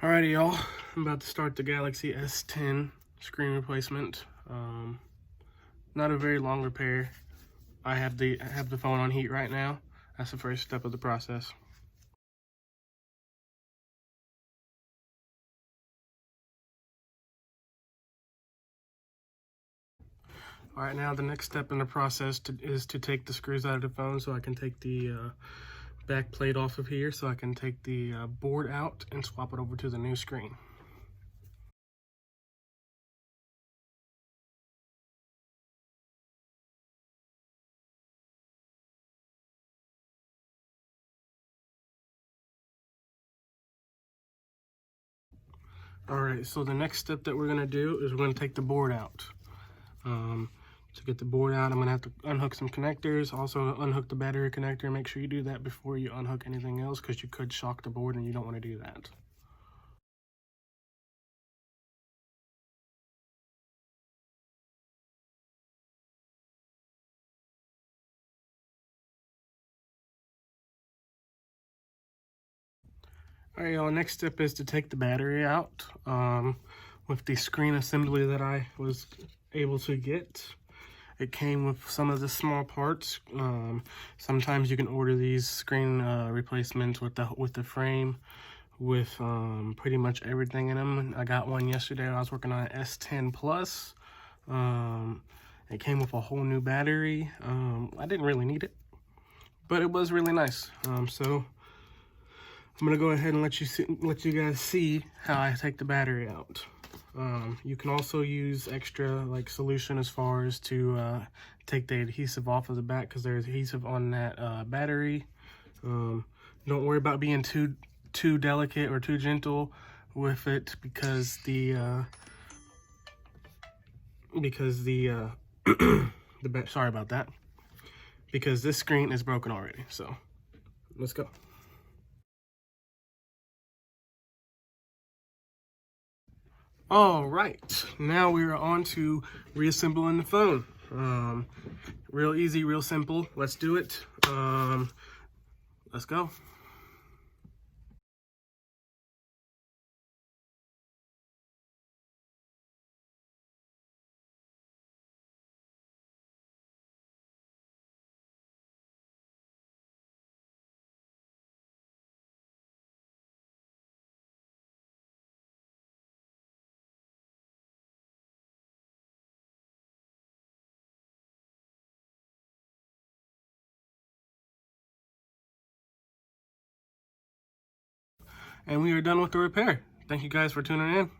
Alrighty, y'all. I'm about to start the Galaxy S10 screen replacement. Not a very long repair. I have the phone on heat right now. That's the first step of the process. All right, now the next step in the process is to take the screws out of the phone so I can take the back plate off of here so I can take the board out and swap it over to the new screen. All right, so the next step that we're gonna do is we're gonna take the board out. To get the board out, I'm gonna have to unhook some connectors, also unhook the battery connector. Make sure you do that before you unhook anything else because you could shock the board and you don't want to do that. All right, y'all, next step is to take the battery out with the screen assembly that I was able to get. It came with some of the small parts. Sometimes you can order these screen replacements with the frame with pretty much everything in them. I got one yesterday. I was working on an S10 Plus. It came with a whole new battery. I didn't really need it, but it was really nice. So I'm gonna go ahead and let you guys see how I take the battery out. You can also use extra like solution as far as to take the adhesive off of the back because there's adhesive on that battery. Don't worry about being too delicate or too gentle with it because the sorry about that, because this screen is broken already. So let's go. All right, now we are on to reassembling the phone. Real easy, real simple. Let's do it. Let's go. And we are done with the repair. Thank you guys for tuning in.